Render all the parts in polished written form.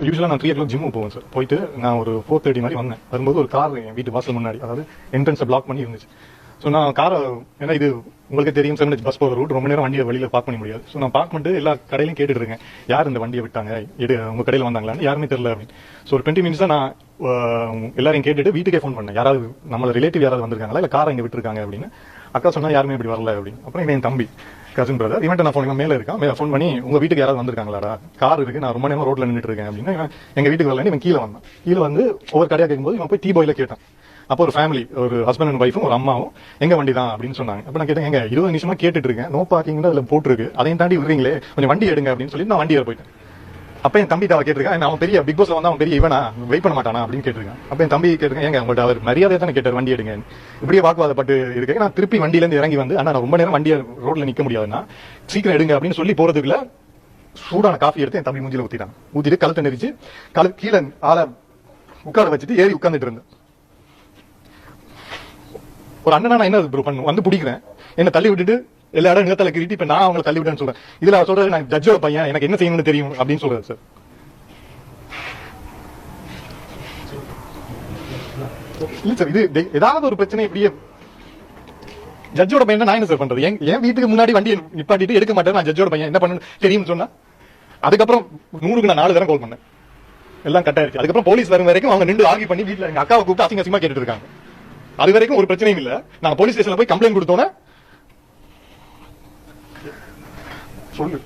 யூஸ்வலாக நான் 3 o'clock ஜிம்முக்கு போவேன் சார். போயிட்டு நான் ஒரு 4:30 மாதிரி வந்தேன். வரும்போது ஒரு கார் என் வீட்டு வாசல் முன்னாடி, அதாவது என்ட்ரன்ஸை பிளாக் பண்ணி இருந்துச்சு. ஸோ நான் காரை, ஏன்னா இது உங்களுக்கு தெரியும் 7 பஸ் போகிற ரூட், ரொம்ப நேரம் வண்டியை வெளியில் பார்க் பண்ண முடியாது. ஸோ நான் பார்க் பண்ணிட்டு எல்லா கடையிலையும் கேட்டுட்டு இருக்கேன், யார் இந்த வண்டியை விட்டாங்க, உங்கள் கடையில் வந்தாங்களான்னு யாருமே தெரியல அப்படின்னு. ஸோ ஒரு 20 minutes தான் நான் எல்லாரையும் கேட்டுட்டு வீட்டுக்கே ஃபோன் பண்ணேன், யாராவது நம்மள ரிலேட்டிவ் யாராவது வந்திருக்காங்களா, இல்லை காரை இங்கே விட்டுருக்காங்க அப்படின்னு. அக்கா சொன்னா யாருமே இப்படி வரல அப்படின்னு. அப்புறம் என் தம்பி கசின் பிரதர் இவன்ட்ட நான் ஃபோன் மேலே இருக்கான், ஃபோன் பண்ணி உங்க வீட்டுக்கு யாராவது வந்திருக்காங்களாடா, கார் இருக்கு, நான் ரொம்ப நேரம் ரோட்ல நின்றுட்டு இருக்கேன் அப்படின்னு. எங்க வீட்டுக்கு வரலன்னு இவன் கீழே வந்தான். கீழே வந்து ஒவ்வொரு கடையாக கேட்கும்போது இவன் போய் டீ பாயில கேட்டான். அப்போ ஒரு ஃபேமிலி, ஒரு ஹஸ்பண்ட் அண்ட் ஒய்ஃபும் ஒரு அம்மாவும் எங்க வண்டி தான் அப்படின்னு சொன்னாங்க. அப்ப நான் கேட்டேன், எங்க 20 நிமிஷமா கேட்டுட்டு இருக்கேன், நோ பார்க்கிங் அதுல போட்டுருக்கு, அதையும் தாண்டி விடுறீங்களே, கொஞ்சம் வண்டி எடுங்க அப்படின்னு சொல்லி நான் வண்டி ஏற போயிட்டேன். அப்ப என் தம்பி தான் கேட்டிருக்கேன், அவன் பெரிய பிக் பாஸ்ல வந்து அவன் பெரிய இவனா வெயிட் பண்ண மாட்டானா அப்படின்னு கேட்டிருக்கேன். அப்ப என் தம்பி கேட்டிருக்கேன், எங்க உங்கள்ட்ட அவர் மரியாதை தானே கேட்டார், வண்டி எடுங்க. இப்படியே வாக்குவாதப்பட்டு இருக்கேன். நான் திருப்பி வண்டியில இருந்து இறங்கி வந்து, அண்ணா நான் ரொம்ப நேரம் வண்டியை ரோட்ல நிக்க முடியாதுன்னா சீக்கிரம் எடுங்க அப்படின்னு சொல்லி போறதுக்குள்ள சூடான காஃபி எடுத்து என் தம்பி மூஞ்சில ஊத்திட்டான். ஊத்திட்டு கழுத்தை நெரிச்சு கீழே ஆளை உட்கார வச்சுட்டு ஏறி உட்கார்ந்துட்டு இருந்தேன். ஒரு அண்ணனா நான் என்ன ப்ரோ பண்ணு வந்து பிடிக்கிறேன், என்ன தள்ளி விட்டுட்டு எல்லா இடம் நிலத்தலை கிரிட்டு இப்ப நான் அவங்களை தள்ளி விட்டேன்னு சொல்றேன். இதுல அவர் சொல்றது நான் ஜட்ஜோட பையன், எனக்கு என்ன செய்யணும்னு தெரியும் அப்படின்னு சொல்றாரு சார். இல்ல சார், இது ஏதாவது ஒரு பிரச்சனை இப்படியே ஜட்ஜோட பையன் நான் என்ன சார் பண்றது? என் வீட்டுக்கு முன்னாடி வண்டியை நிப்பாட்டிட்டு எடுக்க மாட்டேன், நான் ஜட்ஜோட பையன் என்ன பண்ணு தெரியும்னு சொன்னா. அதுக்கப்புறம் 100க்கு நான் 4 தடவை கால் பண்ணேன், எல்லாம் கட் ஆயிடுச்சு. அதுக்கப்புறம் போலீஸ் வரும் வரைக்கும் அவங்க நின்று ஆர்கியூ பண்ணி வீட்டுல எங்க அக்காவை கூப்பிட்டு அசிங்க அசிங்கமா கேட்டுட்டு இருக்காங்க. அது வரைக்கும் ஒரு பிரச்சனையும் இல்ல. நான் போலீஸ் ஸ்டேஷன்ல போய் கம்ப்ளைண்ட் கொடுத்தோன்னே சொல்லு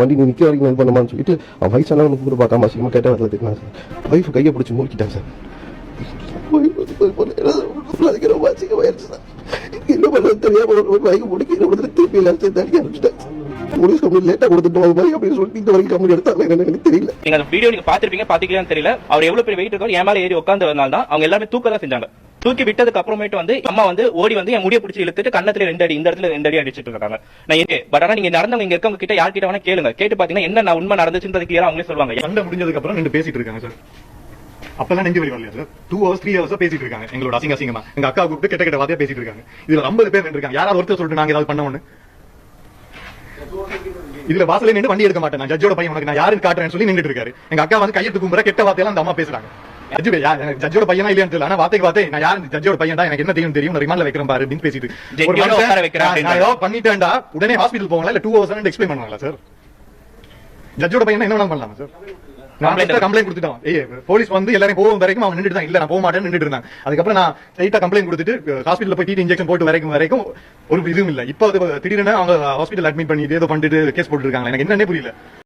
வண்டி நிக்க வரைக்கும் பண்ணுமான்னு சொல்லிட்டு அவன் வயசானவனுக்கு கூட பார்க்காம அசிங்கமா கேட்ட வரல திட்டினா சார். ஒய்ஃப் கையை பிடிச்சி மூக்கிட்டான் சார். என்ன பண்றது தெரியாம பைக் முடிக்க திருப்பி தனியாக அனுப்பிச்சிட்டேன். போலீஸ் கம்ப்ளைண்ட் லேட்டா கொடுத்துட்டு மாதிரி அப்படின்னு சொல்லிட்டு இந்த வரைக்கும் கம்ப்ளைண்ட் எடுத்தாங்க எனக்கு தெரியல. நீங்க அந்த வீடியோ நீங்க பாத்திருப்பீங்க, பாத்தீங்களான்னு தெரியல. அவர் எவ்வளவு பெரிய வெயிட் இருக்கோ என் மேல ஏறி உட்கார்ந்ததுனால தான் அவங்க எல்லாமே தூக்க தான் செஞ்சாங்க. தூக்கி விட்டதுக்கு அப்புறமேட்டு வந்து அம்மா வந்து ஓடி வந்து என் முடிய பிடிச்சி இழுத்துட்டு கண்ணத்துல 2 அடி, இந்த இடத்துல 2 அடி அடிச்சிட்டு இருக்காங்க. நான் எங்க பட் ஆனா நீங்க நடந்தவங்க இங்க இருக்கவங்க கிட்ட யார்கிட்ட வேணா கேளுங்க, கேட்டு பாத்தீங்கன்னா என்ன நான் உண்மை நடந்துச்சுன்றது கிளியரா அவங்களே சொல்லுவாங்க. சண்டை முடிஞ்சதுக்கு அப்புறம் நின்று பேசிட்டு இருக்காங்க சார். அப்பெல்லாம் நெஞ்சு வலி வரலையா சார்? 2 hours 3 hours பேசிட்டு இருக்காங்க எங்களோட அசிங்க அசிங்கமா. எங்க அக்கா கூப்பிட்டு கெட்ட கெட்ட வார்த்தையா பேசிட்டு இருக்காங்க. இதுல 50 பேர் நின்று இருக்காங்க. யாராவது ஒருத்தர் சொல்லிட்டு நாங்க ஏதாவது பண்ண ஒண்ணு. இதுல வாசலே நின்று வண்டி எடுக்க மாட்டேன், நான் ஜட்ஜோட பையன், உனக்கு நான் யாருன்னு காட்டுறேன்னு சொல்லி நின்றுட்டு இருக்காரு. எங்க அக்கா வந்து கையெழுத்து கும்புற கெட்ட வார்த்தையெல்லாம் அந்த அம்மா பேசுறாங்க. ஜட்ஜோட பையனா இல்லையான்னு தெரியல, ஆனா வார்த்தை நான் யாரு ஜட்ஜோட பையன் தான், எனக்கு என்ன தெரியும் ரிமாண்ட்ல வைக்கிறேன் பாரு அப்படின்னு பேசிட்டு பண்ணிட்டேன்டா. உடனே ஹாஸ்பிட்டல் போவாங்களா இல்ல 2 hours எக்ஸ்பிளைன் பண்ணுவாங்களா சார்? ஜட்ஜோட பையன் என்ன வேணாலும் பண்ணலாமா சார்? கம்ப்ளைண்ட் கொடுத்துட்டோம். போலீஸ் வந்து எல்லாரும் போகும் வரைக்கும் அவன் நின்றுட்டு தான், இல்ல நான் போக மாட்டேன்னு நின்றுட்டு இருந்தாங்க. அதுக்கப்புறம் நான் ஸ்ட்ரைட்டா கம்ப்ளைண்ட் கொடுத்துட்டு ஹாஸ்பிட்டல் போய் டிடி இன்ஜெக்ஷன் போட்டு வரைக்கும் ஒரு இதுவும் இல்ல. இப்போ திடீர்னு அவங்க ஹாஸ்பிட்டல் அட்மிட் பண்ணி ஏதோ பண்ணிட்டு கேஸ் போட்டு இருக்காங்க. எனக்கு என்னன்னே புரியல.